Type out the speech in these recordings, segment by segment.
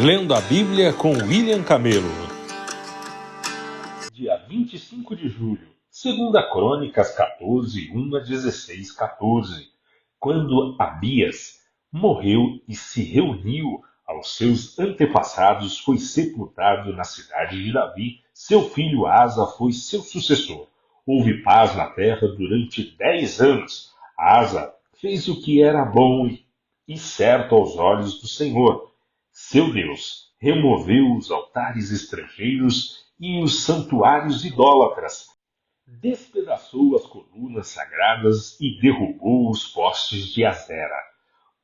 Lendo a Bíblia com William Camelo. Dia 25 de julho, 2 Crônicas 14, 1 a 16, 14. Quando Abias morreu e se reuniu aos seus antepassados, foi sepultado na cidade de Davi. Seu filho Asa foi seu sucessor. Houve paz na terra durante 10 anos. Asa fez o que era bom e certo aos olhos do Senhor, seu Deus. Removeu os altares estrangeiros e os santuários idólatras. Despedaçou as colunas sagradas e derrubou os postes de Azera.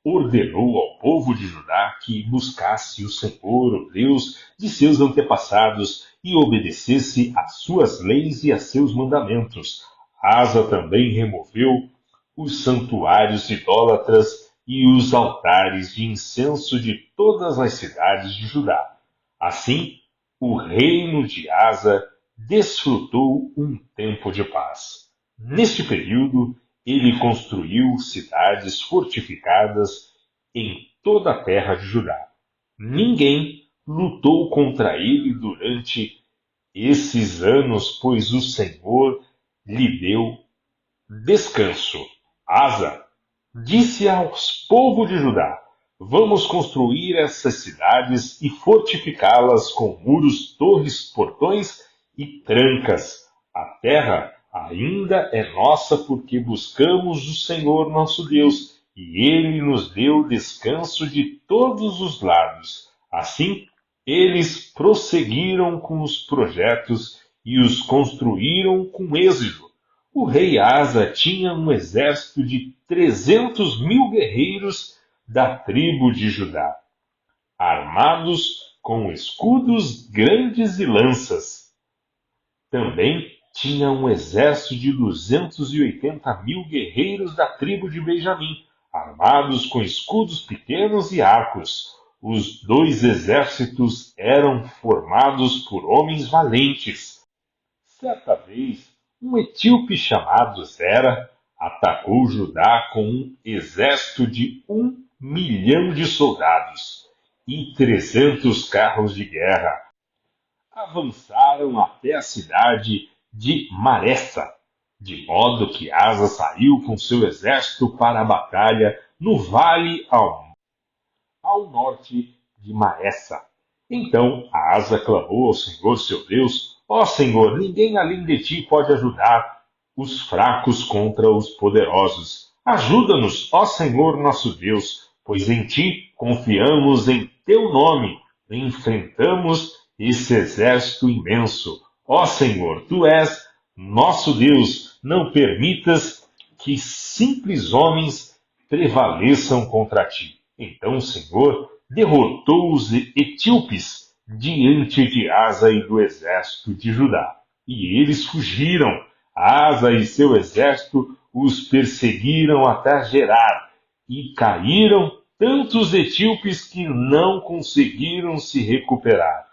Ordenou ao povo de Judá que buscasse o Senhor, o Deus de seus antepassados, e obedecesse às suas leis e a seus mandamentos. Asa também removeu os santuários idólatras e os altares de incenso de todas as cidades de Judá. Assim, o reino de Asa desfrutou um tempo de paz. Neste período, ele construiu cidades fortificadas em toda a terra de Judá. Ninguém lutou contra ele durante esses anos, pois o Senhor lhe deu descanso. Asa disse aos povos de Judá: vamos construir essas cidades e fortificá-las com muros, torres, portões e trancas. A terra ainda é nossa porque buscamos o Senhor nosso Deus, e Ele nos deu descanso de todos os lados. Assim, eles prosseguiram com os projetos e os construíram com êxito. O rei Asa tinha um exército de 300.000 guerreiros da tribo de Judá, armados com escudos grandes e lanças. Também tinha um exército de 280.000 guerreiros da tribo de Benjamim, armados com escudos pequenos e arcos. Os dois exércitos eram formados por homens valentes. Certa vez, um etíope chamado Zera atacou Judá com um exército de 1.000.000 de soldados e 300 carros de guerra. Avançaram até a cidade de Maressa, de modo que Asa saiu com seu exército para a batalha no vale ao norte de Maressa. Então Asa clamou ao Senhor seu Deus: ó Senhor, ninguém além de ti pode ajudar os fracos contra os poderosos. Ajuda-nos, ó Senhor nosso Deus, pois em ti confiamos em teu nome. Enfrentamos esse exército imenso. Ó Senhor, tu és nosso Deus. Não permitas que simples homens prevaleçam contra ti. Então o Senhor derrotou os etíopes diante de Asa e do exército de Judá. E eles fugiram. Asa e seu exército os perseguiram até Gerar, e caíram tantos etíopes que não conseguiram se recuperar.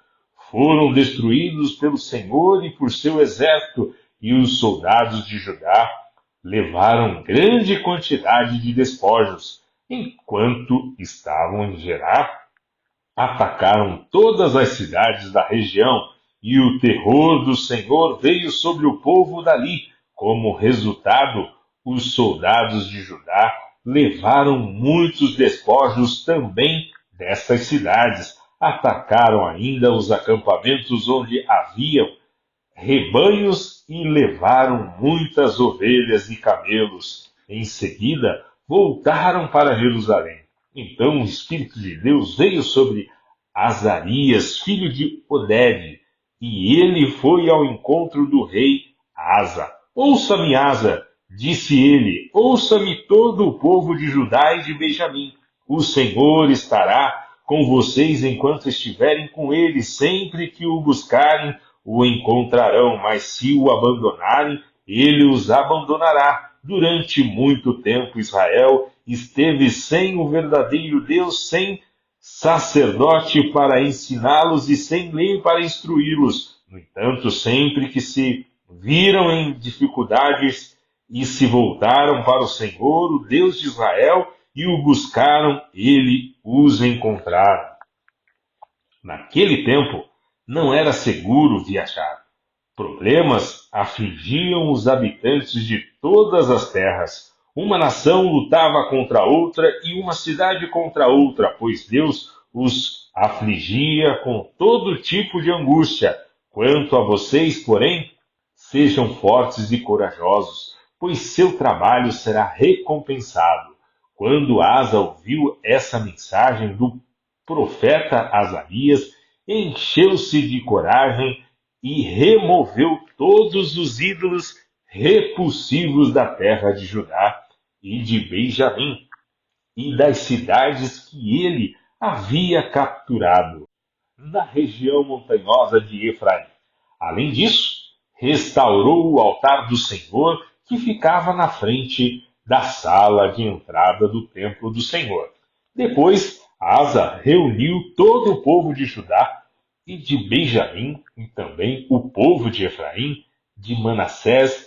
Foram destruídos pelo Senhor e por seu exército, e os soldados de Judá levaram grande quantidade de despojos. Enquanto estavam em Gerar, atacaram todas as cidades da região, e o terror do Senhor veio sobre o povo dali. Como resultado, os soldados de Judá levaram muitos despojos também destas cidades. Atacaram ainda os acampamentos onde haviam rebanhos e levaram muitas ovelhas e camelos. Em seguida, voltaram para Jerusalém. Então o Espírito de Deus veio sobre Azarias, filho de Oded, e ele foi ao encontro do rei Asa. Ouça-me, Asa, disse ele, ouça-me todo o povo de Judá e de Benjamim. O Senhor estará com vocês enquanto estiverem com ele. Sempre que o buscarem, o encontrarão, mas se o abandonarem, ele os abandonará. Durante muito tempo Israel esteve sem o verdadeiro Deus, sem sacerdote para ensiná-los e sem lei para instruí-los. No entanto, sempre que se viram em dificuldades e se voltaram para o Senhor, o Deus de Israel, e o buscaram, ele os encontraram. Naquele tempo, não era seguro viajar. Problemas afligiam os habitantes de todas as terras. Uma nação lutava contra outra e uma cidade contra outra, pois Deus os afligia com todo tipo de angústia. Quanto a vocês, porém, sejam fortes e corajosos, pois seu trabalho será recompensado. Quando Asa ouviu essa mensagem do profeta Azarias, encheu-se de coragem e removeu todos os ídolos repulsivos da terra de Judá e de Benjamim e das cidades que ele havia capturado na região montanhosa de Efraim. Além disso, restaurou o altar do Senhor que ficava na frente da sala de entrada do templo do Senhor. Depois, Asa reuniu todo o povo de Judá e de Benjamim, e também o povo de Efraim, de Manassés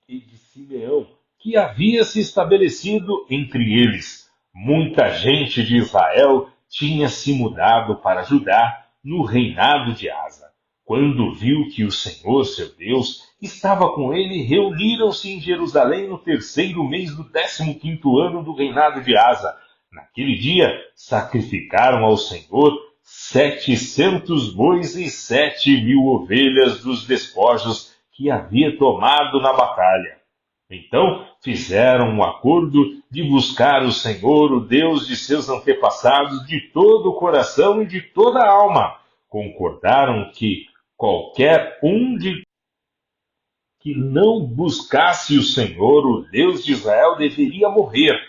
e de Simeão, que havia se estabelecido entre eles. Muita gente de Israel tinha se mudado para Judá no reinado de Asa. Quando viu que o Senhor, seu Deus, estava com ele, reuniram-se em Jerusalém no terceiro mês do 15º ano do reinado de Asa. Naquele dia, sacrificaram ao Senhor 700 bois e 7.000 ovelhas dos despojos que havia tomado na batalha. Então fizeram um acordo de buscar o Senhor, o Deus de seus antepassados, de todo o coração e de toda a alma. Concordaram que qualquer um que não buscasse o Senhor, o Deus de Israel, deveria morrer,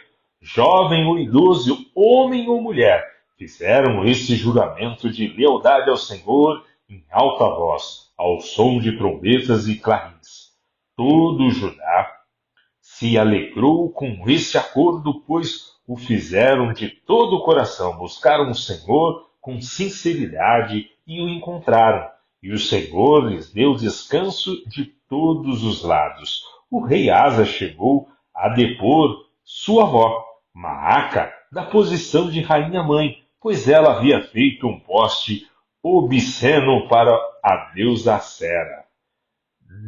jovem ou idoso, homem ou mulher. Fizeram esse juramento de lealdade ao Senhor em alta voz, ao som de trombetas e clarins. Todo Judá se alegrou com esse acordo, pois o fizeram de todo o coração, buscaram o Senhor com sinceridade e o encontraram. E o Senhor lhes deu descanso de todos os lados. O rei Asa chegou a depor sua avó, Maaca, da posição de rainha-mãe, pois ela havia feito um poste obsceno para a deusa Assera.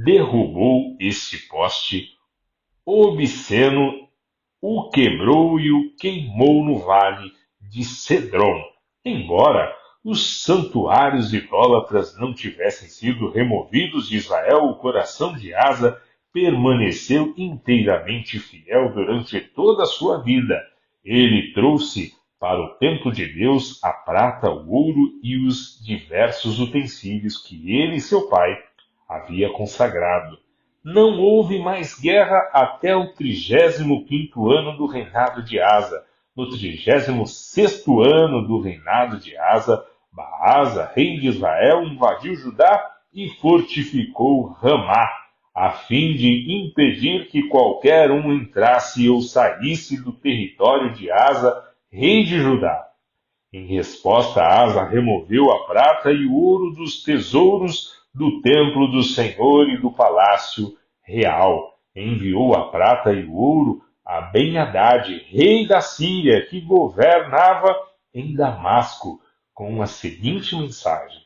Derrubou esse poste obsceno, o quebrou e o queimou no vale de Cedron. Embora os santuários idólatras não tivessem sido removidos de Israel, o coração de Asa permaneceu inteiramente fiel durante toda a sua vida. Ele trouxe para o templo de Deus a prata, o ouro e os diversos utensílios que ele e seu pai havia consagrado. Não houve mais guerra até o 35º ano do reinado de Asa. No 36º ano do reinado de Asa, Baasa, rei de Israel, invadiu Judá e fortificou Ramá, a fim de impedir que qualquer um entrasse ou saísse do território de Asa, rei de Judá. Em resposta, Asa removeu a prata e o ouro dos tesouros do templo do Senhor e do palácio real. Enviou a prata e o ouro a Ben-Hadad, rei da Síria, que governava em Damasco, com a seguinte mensagem: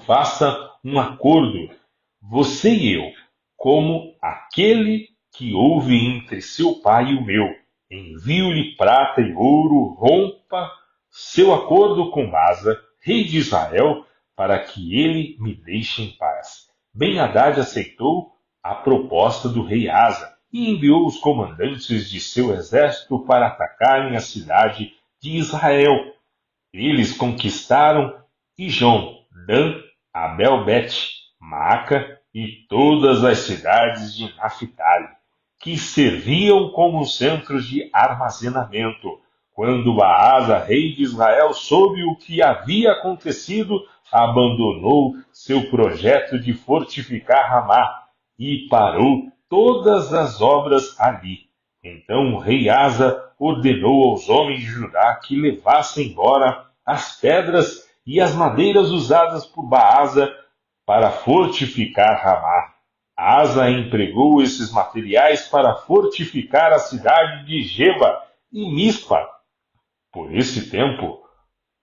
faça um acordo, você e eu, como aquele que houve entre seu pai e o meu. Envio-lhe prata e ouro, rompa seu acordo com Asa, rei de Israel, para que ele me deixe em paz. Ben-Hadad aceitou a proposta do rei Asa e enviou os comandantes de seu exército para atacarem a cidade de Israel. Eles conquistaram Ijon, Dan, Abel-Bet, Maaca e todas as cidades de Naphtali, que serviam como centros de armazenamento. Quando Baasa, rei de Israel, soube o que havia acontecido, abandonou seu projeto de fortificar Ramá e parou todas as obras ali. Então o rei Asa ordenou aos homens de Judá que levassem embora as pedras e as madeiras usadas por Baasa para fortificar Ramá. Asa empregou esses materiais para fortificar a cidade de Geba e Mispa. Por esse tempo,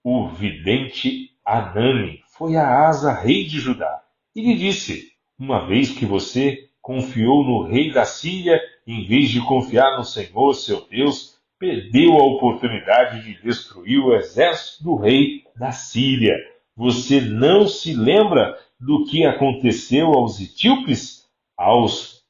o vidente Hanani foi a Asa, rei de Judá, e lhe disse: uma vez que você confiou no rei da Síria, em vez de confiar no Senhor, seu Deus, perdeu a oportunidade de destruir o exército do rei da Síria. Você não se lembra do que aconteceu aos etíopes, aos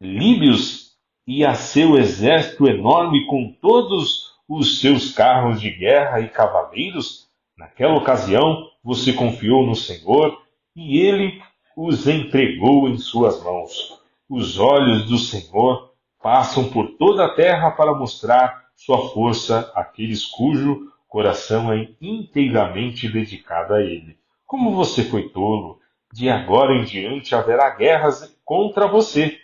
líbios e a seu exército enorme com todos os seus carros de guerra e cavaleiros? Naquela ocasião, você confiou no Senhor e ele os entregou em suas mãos. Os olhos do Senhor passam por toda a terra para mostrar sua força àqueles cujo coração é inteiramente dedicado a ele. Como você foi tolo! De agora em diante haverá guerras contra você.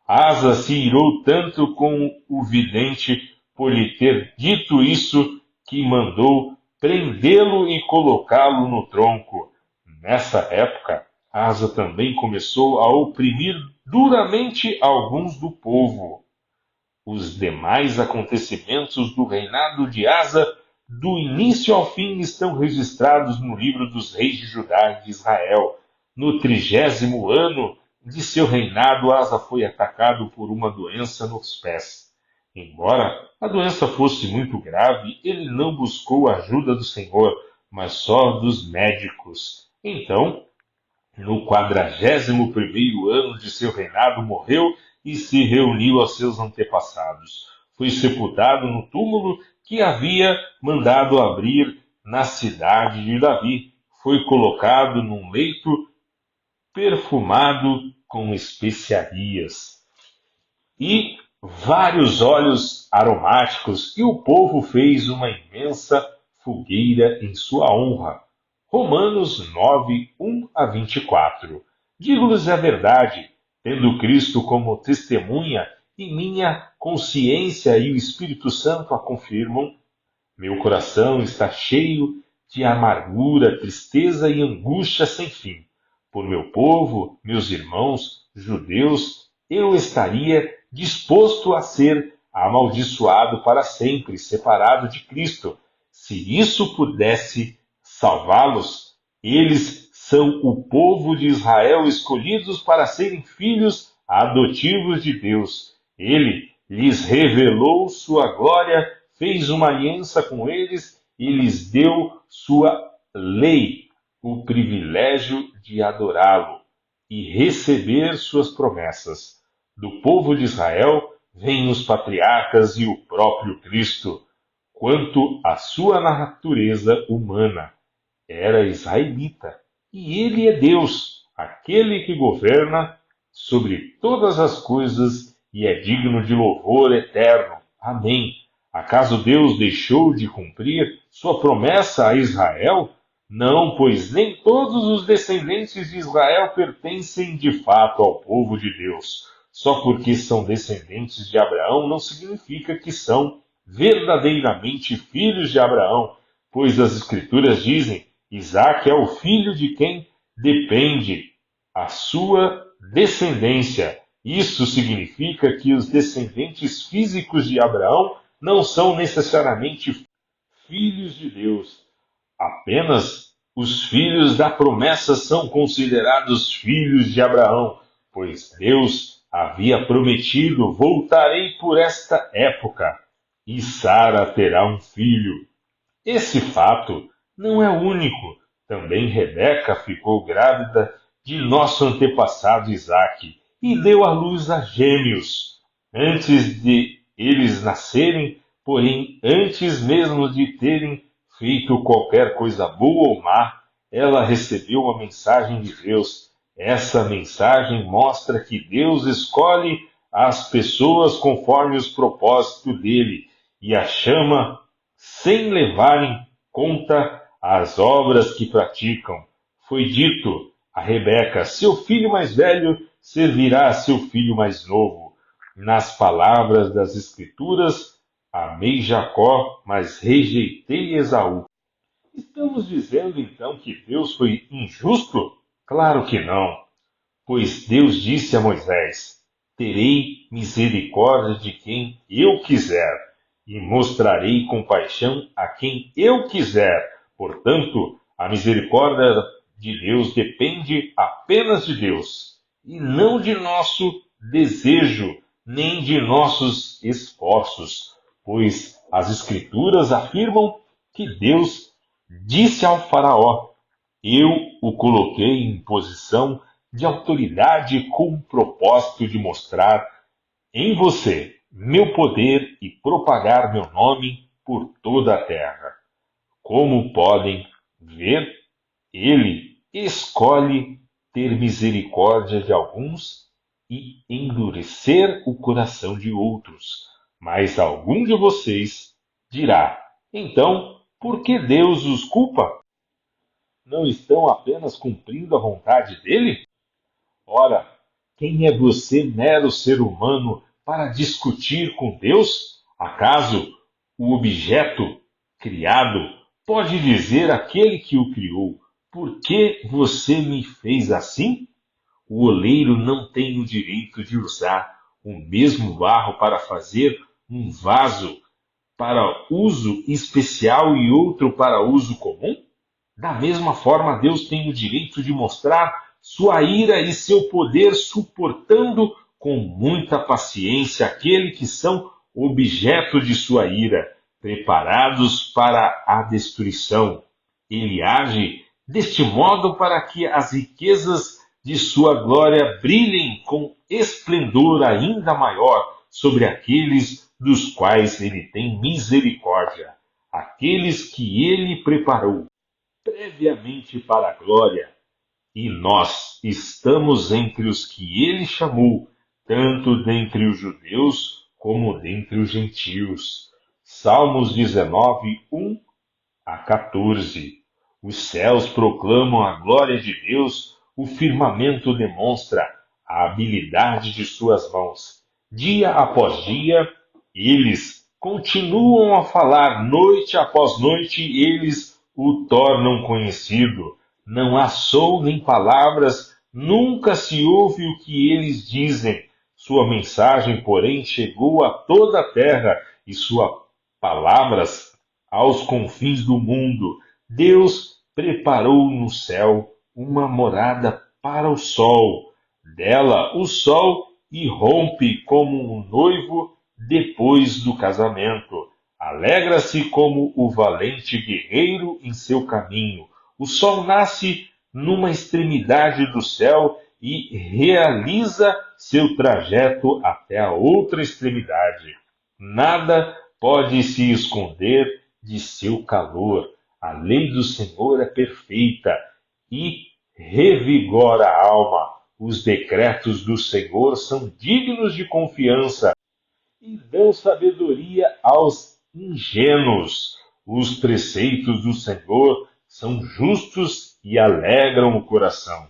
Asa se irou tanto com o vidente por lhe ter dito isso, que mandou prendê-lo e colocá-lo no tronco. Nessa época, Asa também começou a oprimir duramente alguns do povo. Os demais acontecimentos do reinado de Asa, do início ao fim, estão registrados no livro dos reis de Judá e de Israel. No 30º ano de seu reinado, Asa foi atacado por uma doença nos pés. Embora a doença fosse muito grave, ele não buscou a ajuda do Senhor, mas só dos médicos. Então, no 41º ano de seu reinado, morreu e se reuniu aos seus antepassados. Foi sepultado no túmulo que havia mandado abrir na cidade de Davi. Foi colocado num leito perfumado com especiarias e vários óleos aromáticos, e o povo fez uma imensa fogueira em sua honra. Romanos 9, 1-24. Digo-lhes a verdade, tendo Cristo como testemunha, e minha consciência e o Espírito Santo a confirmam, meu coração está cheio de amargura, tristeza e angústia sem fim. Por meu povo, meus irmãos, judeus, eu estaria disposto a ser amaldiçoado para sempre, separado de Cristo. Se isso pudesse salvá-los, eles são o povo de Israel, escolhidos para serem filhos adotivos de Deus. Ele lhes revelou sua glória, fez uma aliança com eles e lhes deu sua lei, o privilégio de adorá-lo e receber suas promessas. Do povo de Israel vêm os patriarcas e o próprio Cristo. Quanto à sua natureza humana, era israelita, e ele é Deus, aquele que governa sobre todas as coisas e é digno de louvor eterno. Amém. Acaso Deus deixou de cumprir sua promessa a Israel? Não, pois nem todos os descendentes de Israel pertencem de fato ao povo de Deus. Só porque são descendentes de Abraão não significa que são verdadeiramente filhos de Abraão, pois as Escrituras dizem: Isaque é o filho de quem depende a sua descendência. Isso significa que os descendentes físicos de Abraão não são necessariamente filhos de Deus. Apenas os filhos da promessa são considerados filhos de Abraão, pois Deus havia prometido: voltarei por esta época, e Sara terá um filho. Esse fato não é único. Também Rebeca ficou grávida de nosso antepassado Isaque e deu à luz a gêmeos. Antes de eles nascerem, porém antes mesmo de terem feito qualquer coisa boa ou má, ela recebeu a mensagem de Deus. Essa mensagem mostra que Deus escolhe as pessoas conforme os propósitos dele e a chama sem levar em conta as obras que praticam. Foi dito a Rebeca: seu filho mais velho servirá a seu filho mais novo. Nas palavras das Escrituras, amei Jacó, mas rejeitei Esaú. Estamos dizendo então que Deus foi injusto? Claro que não, pois Deus disse a Moisés: terei misericórdia de quem eu quiser e mostrarei compaixão a quem eu quiser. Portanto, A misericórdia de Deus depende apenas de Deus, e não de nosso desejo, nem de nossos esforços, pois as Escrituras afirmam que Deus disse ao Faraó: Eu o coloquei em posição de autoridade com o propósito de mostrar em você meu poder e propagar meu nome por toda a terra. Como podem ver, ele escolhe ter misericórdia de alguns e endurecer o coração de outros. Mas algum de vocês dirá: então, por que Deus os culpa? Não estão apenas cumprindo a vontade dele? Ora, quem é você, mero ser humano, para discutir com Deus? Acaso o objeto criado pode dizer àquele que o criou: por que você me fez assim? O oleiro não tem o direito de usar o mesmo barro para fazer um vaso para uso especial e outro para uso comum? Da mesma forma, Deus tem o direito de mostrar sua ira e seu poder, suportando com muita paciência aqueles que são objeto de sua ira, preparados para a destruição. Ele age deste modo para que as riquezas de sua glória brilhem com esplendor ainda maior sobre aqueles dos quais ele tem misericórdia, aqueles que ele preparou previamente para a glória, e nós estamos entre os que ele chamou, tanto dentre os judeus como dentre os gentios. Salmos 19, 1 a 14. Os céus proclamam a glória de Deus, o firmamento demonstra a habilidade de suas mãos. Dia após dia, eles continuam a falar, noite após noite, eles o tornam conhecido. Não há som nem palavras, nunca se ouve o que eles dizem. Sua mensagem, porém, chegou a toda a terra e suas palavras aos confins do mundo. Deus preparou no céu uma morada para o sol. Dela o sol irrompe como um noivo depois do casamento. Alegra-se como o valente guerreiro em seu caminho. O sol nasce numa extremidade do céu e realiza seu trajeto até a outra extremidade. Nada pode se esconder de seu calor. A lei do Senhor é perfeita e revigora a alma. Os decretos do Senhor são dignos de confiança e dão sabedoria aos ingênuos. Os preceitos do Senhor são justos e alegram o coração.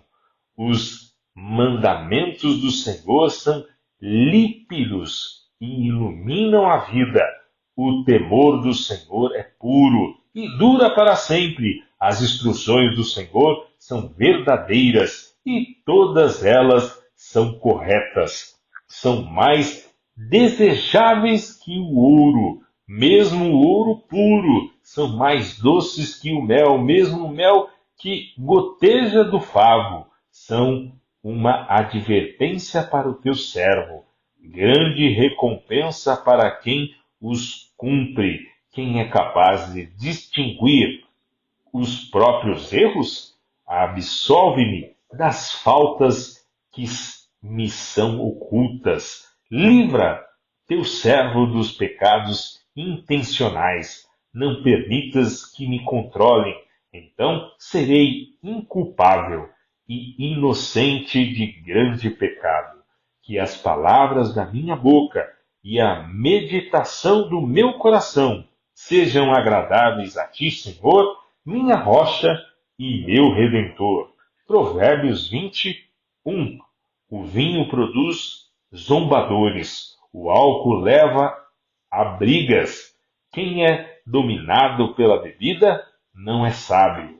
Os mandamentos do Senhor são límpidos e iluminam a vida. O temor do Senhor é puro e dura para sempre. As instruções do Senhor são verdadeiras e todas elas são corretas. São mais desejáveis que o ouro, mesmo o ouro puro. São mais doces que o mel, mesmo o mel que goteja do favo. São uma advertência para o teu servo, grande recompensa para quem os cumpre. Quem é capaz de distinguir os próprios erros? Absolve-me das faltas que me são ocultas. Livra teu servo dos pecados intencionais. Não permitas que me controlem, então serei inculpável e inocente de grande pecado. Que as palavras da minha boca e a meditação do meu coração sejam agradáveis a ti, Senhor, minha rocha e meu redentor. Provérbios 21. O vinho produz zombadores, o álcool leva a brigas. Quem é dominado pela bebida não é sábio.